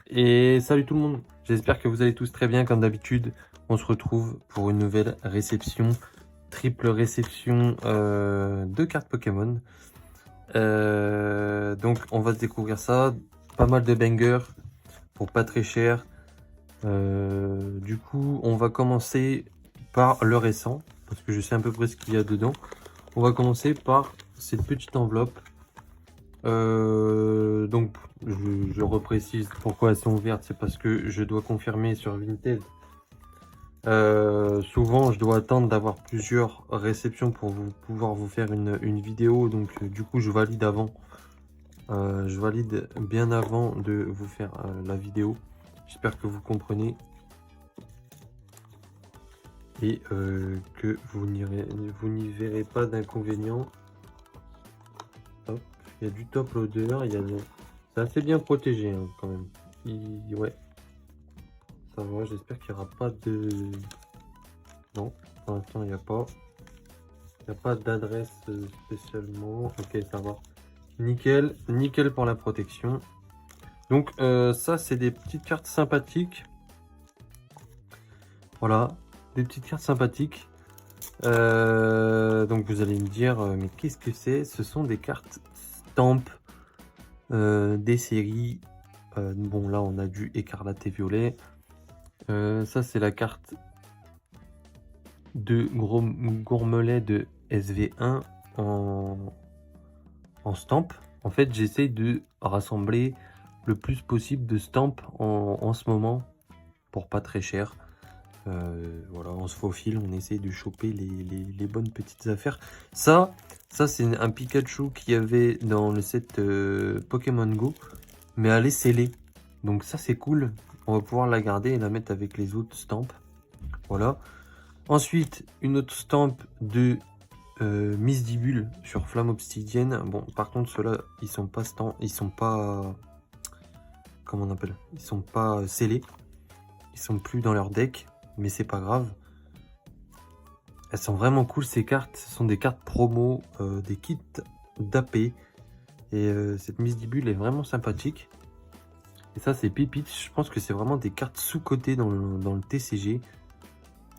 Et salut tout le monde, j'espère que vous allez tous très bien comme d'habitude. On se retrouve pour une nouvelle réception, triple réception de cartes Pokémon. Donc on va se découvrir ça, pas mal de bangers pour pas très cher. Du coup on va commencer par le récent, parce que je sais à peu près ce qu'il y a dedans. On va commencer par cette petite enveloppe. Donc, je reprécise pourquoi elles sont ouvertes, c'est parce que je dois confirmer sur Vinted. Souvent, je dois attendre d'avoir plusieurs réceptions pour pouvoir vous faire une vidéo. Donc, du coup, je valide avant. Je valide bien avant de vous faire la vidéo. J'espère que vous comprenez et que vous n'y verrez pas d'inconvénient. Hop, il y a du top loader, c'est assez bien protégé hein, quand même. Ouais, ça va, j'espère qu'il n'y aura pas de... Non, pour l'instant il n'y a pas. Il n'y a pas d'adresse spécialement. Ok, ça va. Nickel, nickel pour la protection. Donc ça c'est des petites cartes sympathiques. Voilà, des petites cartes sympathiques. Donc vous allez me dire, mais qu'est-ce que c'est? Ce sont des cartes stamp des séries. Bon là on a du écarlate et violet. Ça c'est la carte de Gourmelet de SV1 en stamp. En fait j'essaye de rassembler le plus possible de stamp en ce moment pour pas très cher. Voilà, on se faufile, on essaye de choper les bonnes petites affaires. Ça c'est un Pikachu qu'il y avait dans le set Pokémon Go, mais elle est scellée. Donc ça c'est cool, on va pouvoir la garder et la mettre avec les autres stamps. Voilà. Ensuite, une autre stamp de Misdibule sur Flamme Obsidienne. Bon, par contre, ceux-là, ils sont pas comment on appelle? Ils sont pas scellés. Ils sont plus dans leur deck, mais c'est pas grave. Elles sont vraiment cool ces cartes. Ce sont des cartes promo, des kits d'AP. Et cette Misdibule est vraiment sympathique. Et ça, c'est pépite. Je pense que c'est vraiment des cartes sous-cotées dans le TCG.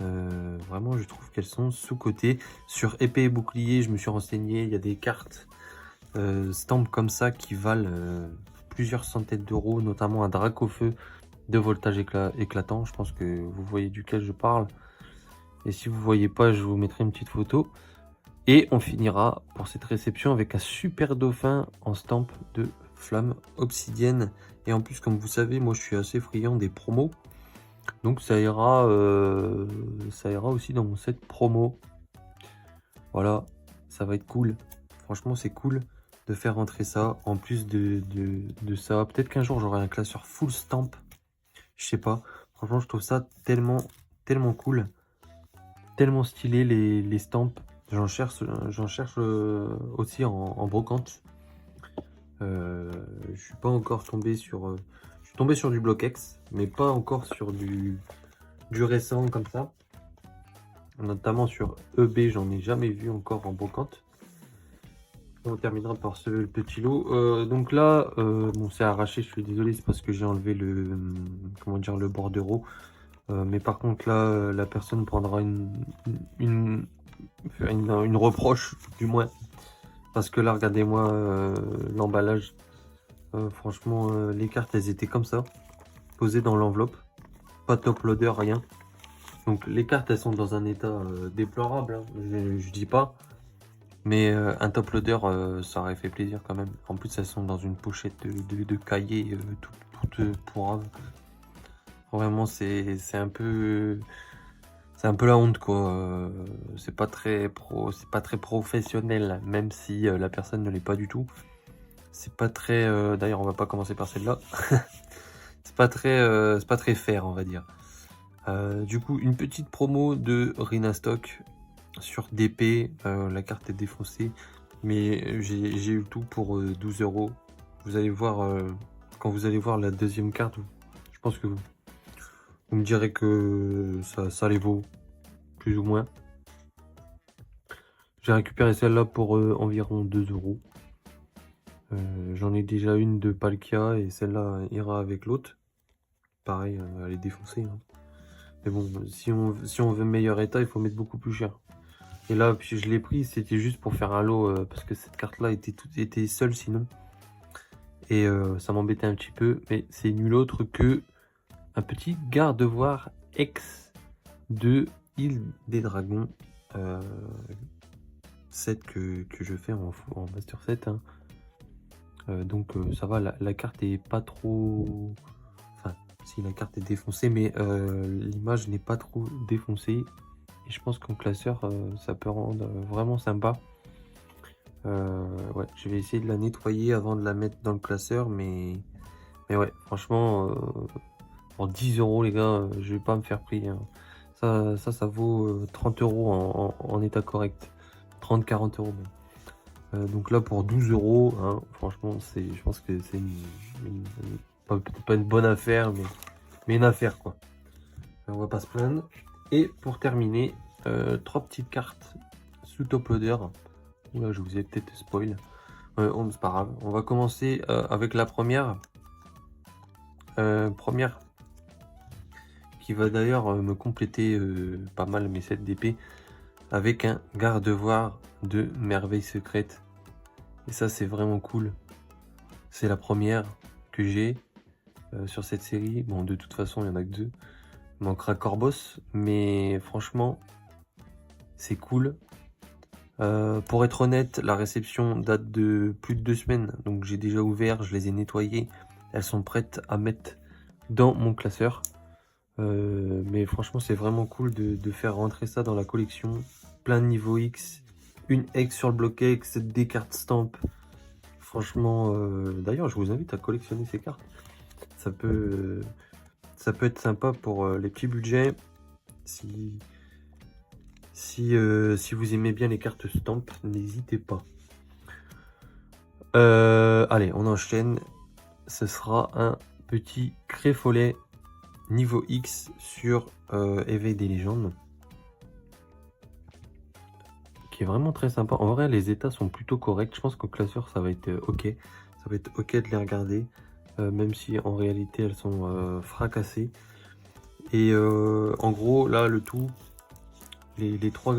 Vraiment je trouve qu'elles sont sous-cotées. Sur épée et bouclier je me suis renseigné, il y a des cartes stamp comme ça qui valent plusieurs centaines d'euros, notamment un Dracofeu de voltage éclatant. Je pense que vous voyez duquel je parle, et si vous voyez pas je vous mettrai une petite photo. Et on finira pour cette réception avec un super dauphin en stamp de Flamme Obsidienne. Et en plus, comme vous savez, moi je suis assez friand des promos. Donc ça ira aussi dans mon set promo. Voilà, ça va être cool. Franchement, c'est cool de faire rentrer ça. En plus de ça, peut-être qu'un jour j'aurai un classeur full stamp. Je sais pas. Franchement, je trouve ça tellement cool. Tellement stylé les stamps. J'en cherche aussi en brocante. Je suis pas encore tombé sur... je suis tombé sur du Block-X, mais pas encore sur du récent comme ça. Notamment sur EB, j'en ai jamais vu encore en brocante. On terminera par ce petit lot. Donc là, bon, c'est arraché, je suis désolé, c'est parce que j'ai enlevé le, comment dire, le bordereau. Mais par contre là, la personne prendra une reproche, du moins. Parce que là, regardez-moi l'emballage. Franchement, les cartes, elles étaient comme ça, posées dans l'enveloppe. Pas top loader, rien. Donc les cartes, elles sont dans un état déplorable, hein. Je dis pas. Mais un top loader, ça aurait fait plaisir quand même. En plus, elles sont dans une pochette de cahier toute pourrave. Vraiment, c'est un peu... C'est un peu la honte, quoi. C'est pas très professionnel, même si la personne ne l'est pas du tout. C'est pas très... D'ailleurs, on va pas commencer par celle-là. C'est pas très fair, on va dire. Du coup, une petite promo de Rhinastock sur DP. La carte est défoncée, mais j'ai eu tout pour 12 €. Vous allez voir, quand vous allez voir la deuxième carte, je pense que vous me direz que ça les vaut, plus ou moins. J'ai récupéré celle-là pour environ 2 €. J'en ai déjà une de Palkia et celle-là ira avec l'autre. pareil, elle est défoncée. Hein. Mais bon, si on veut meilleur état, il faut mettre beaucoup plus cher. Et là, puis je l'ai pris, c'était juste pour faire un lot, parce que cette carte-là était seule sinon. Et ça m'embêtait un petit peu, mais c'est nul autre que un petit garde-voir X de Île des Dragons. Set que je fais en Master 7. Hein. Donc ça va, la carte est pas trop... Enfin, si la carte est défoncée, mais l'image n'est pas trop défoncée. Et je pense qu'en classeur, ça peut rendre vraiment sympa. Ouais, je vais essayer de la nettoyer avant de la mettre dans le classeur, mais ouais, franchement, pour 10 € les gars, je vais pas me faire prier. Hein. Ça vaut 30 € en état correct. 30-40 € même. Donc là pour 12 €, hein, franchement, je pense que c'est peut-être pas une bonne affaire, mais une affaire quoi. On va pas se plaindre. Et pour terminer, 3 petites cartes sous top loader. Là, je vous ai peut-être spoil. C'est pas grave. On va commencer avec la première. Première qui va d'ailleurs me compléter pas mal mes sets d'épée avec un garde-voir de merveille secrète. Et ça, c'est vraiment cool. C'est la première que j'ai sur cette série. Bon, de toute façon, il n'y en a que 2. Il manquera Corboss, mais franchement, c'est cool. Pour être honnête, la réception date de plus de 2 semaines, donc j'ai déjà ouvert, je les ai nettoyées, elles sont prêtes à mettre dans mon classeur. Mais franchement, c'est vraiment cool de faire rentrer ça dans la collection. Plein de niveau X, une X sur le bloc X, des cartes stamp. Franchement, d'ailleurs, je vous invite à collectionner ces cartes. Ça peut être sympa pour les petits budgets. Si vous aimez bien les cartes stamp, n'hésitez pas. Allez, on enchaîne. Ce sera un petit Créfolet niveau X sur Éveil des légendes. Qui est vraiment très sympa. En vrai, les états sont plutôt corrects. Je pense qu'au classeur, ça va être ok. Ça va être ok de les regarder. Même si en réalité, elles sont fracassées. Et en gros, là, le tout... Les trois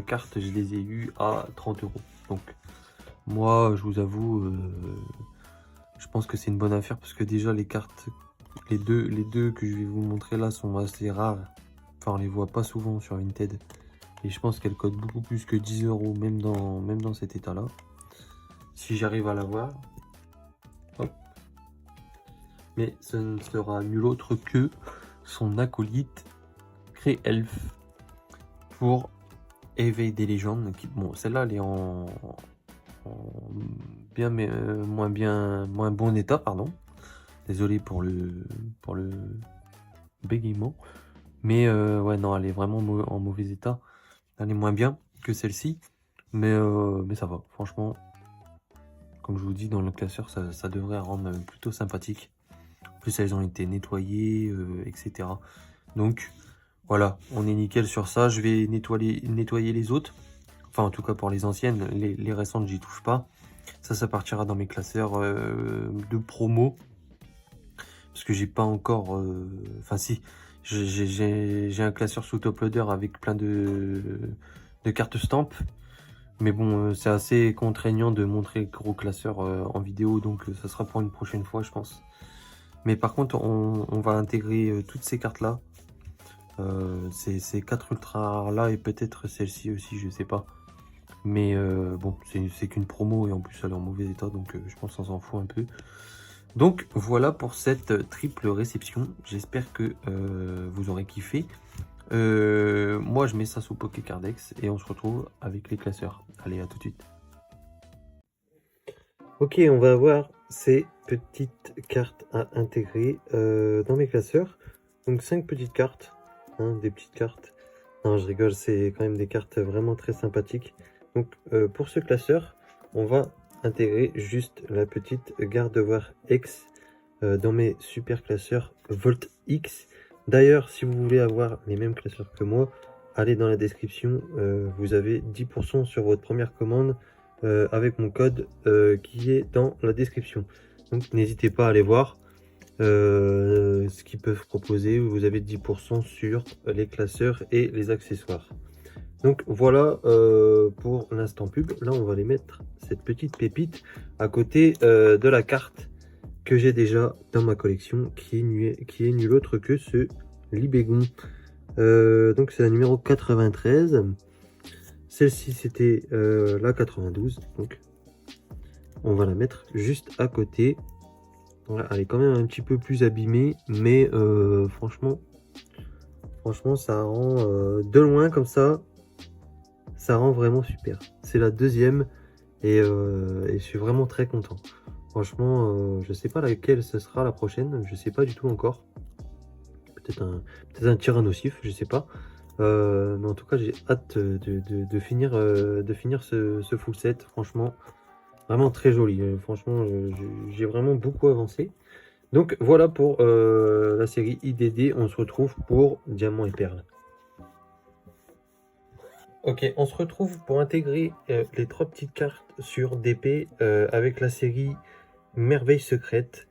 cartes, je les ai eues à 30 €. Donc, moi, je vous avoue, je pense que c'est une bonne affaire parce que déjà, les cartes, les deux que je vais vous montrer là sont assez rares. Enfin, on les voit pas souvent sur Vinted. Et je pense qu'elles coûtent beaucoup plus que 10 €, même dans cet état-là. Si j'arrive à l'avoir. Hop. Mais ce ne sera nul autre que son acolyte Cré-Elfe. Pour Éveil des légendes. Bon, celle-là, elle est en bien, mais moins bon état, pardon. Désolé pour le bégaiement. Mais ouais, non, elle est vraiment en mauvais état. Elle est moins bien que celle-ci. Mais ça va. Franchement, comme je vous dis, dans le classeur, ça devrait rendre plutôt sympathique. En plus, elles ont été nettoyées, etc. Donc... Voilà, on est nickel sur ça. Je vais nettoyer les autres. Enfin, en tout cas pour les anciennes. Les récentes, j'y touche pas. Ça partira dans mes classeurs de promo. Parce que j'ai pas encore... Enfin, si. J'ai un classeur sous top loader avec plein de cartes stamp. Mais bon, c'est assez contraignant de montrer le gros classeur en vidéo. Donc, ça sera pour une prochaine fois, je pense. Mais par contre, on va intégrer toutes ces cartes-là. Ces 4 ultra rares là et peut-être celle-ci aussi, je sais pas. Mais bon, c'est qu'une promo et en plus elle est en mauvais état, donc je pense qu'on s'en fout un peu. Donc voilà pour cette triple réception. J'espère que vous aurez kiffé. Moi je mets ça sous Pokécardex et on se retrouve avec les classeurs. Allez, à tout de suite. Ok, on va avoir ces petites cartes à intégrer dans mes classeurs. Donc 5 petites cartes. Hein, des petites cartes. Non, je rigole, c'est quand même des cartes vraiment très sympathiques. Donc pour ce classeur, on va intégrer juste la petite garde-voir X dans mes super classeurs Volt X. D'ailleurs, si vous voulez avoir les mêmes classeurs que moi, allez dans la description, vous avez 10% sur votre première commande avec mon code qui est dans la description. Donc n'hésitez pas à aller voir. ce qu'ils peuvent proposer. Vous avez 10% sur les classeurs et les accessoires. Donc voilà pour l'instant pub. Là, on va les mettre, cette petite pépite, à côté de la carte que j'ai déjà dans ma collection, qui est nul autre que ce Libégon. Donc c'est la numéro 93. Celle-ci, c'était la 92. Donc on va la mettre juste à côté. Voilà, elle est quand même un petit peu plus abîmée, mais franchement, ça rend de loin comme ça rend vraiment super. C'est la deuxième et je suis vraiment très content. Franchement, je sais pas laquelle ce sera la prochaine, je sais pas du tout encore. Peut-être un tyrannosif, je sais pas. Mais en tout cas, j'ai hâte de finir ce full set. Franchement, vraiment très joli. Franchement, j'ai vraiment beaucoup avancé. Donc voilà pour la série IDD. On se retrouve pour Diamant et Perle. Ok, on se retrouve pour intégrer les 3 petites cartes sur DP avec la série Merveille secrète.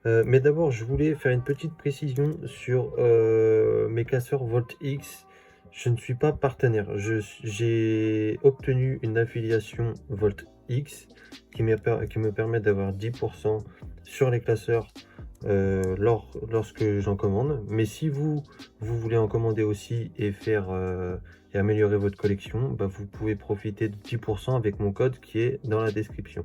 Mais d'abord, je voulais faire une petite précision sur mes classeurs Volt X. Je ne suis pas partenaire. J'ai obtenu une affiliation Volt X qui me permet d'avoir 10% sur les classeurs lorsque j'en commande. Mais si vous voulez en commander aussi et faire et améliorer votre collection, bah, vous pouvez profiter de 10% avec mon code qui est dans la description.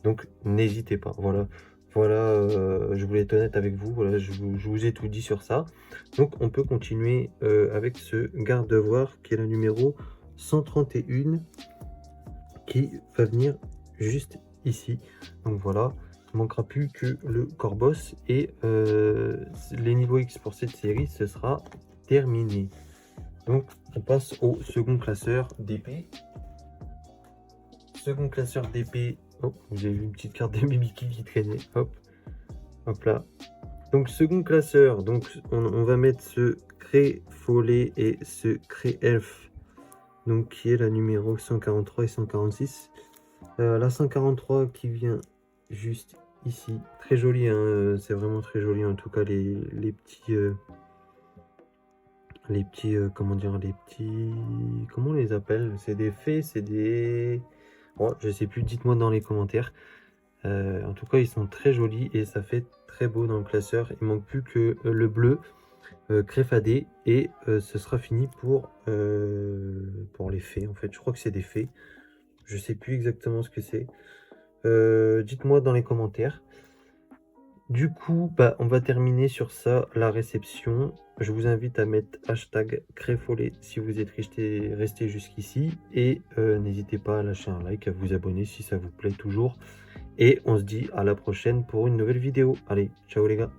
Donc n'hésitez pas. Voilà, je voulais être honnête avec vous. Voilà, je vous ai tout dit sur ça. Donc on peut continuer avec ce garde-devoir qui est la numéro 131 qui va venir juste ici. Donc voilà, il ne manquera plus que le Corboss et les niveaux X pour cette série, ce sera terminé. Donc on passe au second classeur d'épée. Second classeur d'épée. Oh, vous avez vu une petite carte de Mimiki qui traînait. Hop, hop là. Donc second classeur, donc on va mettre ce Cré Follet et ce Cré Elf. Donc qui est la numéro 143 et 146. La 143 qui vient juste ici. Très joli, hein, c'est vraiment très joli en tout cas les petits... comment dire, comment on les appelle? C'est des fées, c'est des... Bon, je sais plus, dites-moi dans les commentaires. En tout cas, ils sont très jolis et ça fait très beau dans le classeur. Il manque plus que le bleu créfadé et ce sera fini pour les fées. En fait, je crois que c'est des fées. Je sais plus exactement ce que c'est. Dites-moi dans les commentaires. Du coup, bah, on va terminer sur ça, la réception. Je vous invite à mettre hashtag Créfollet si vous êtes resté jusqu'ici. Et n'hésitez pas à lâcher un like, à vous abonner si ça vous plaît toujours. Et on se dit à la prochaine pour une nouvelle vidéo. Allez, ciao les gars.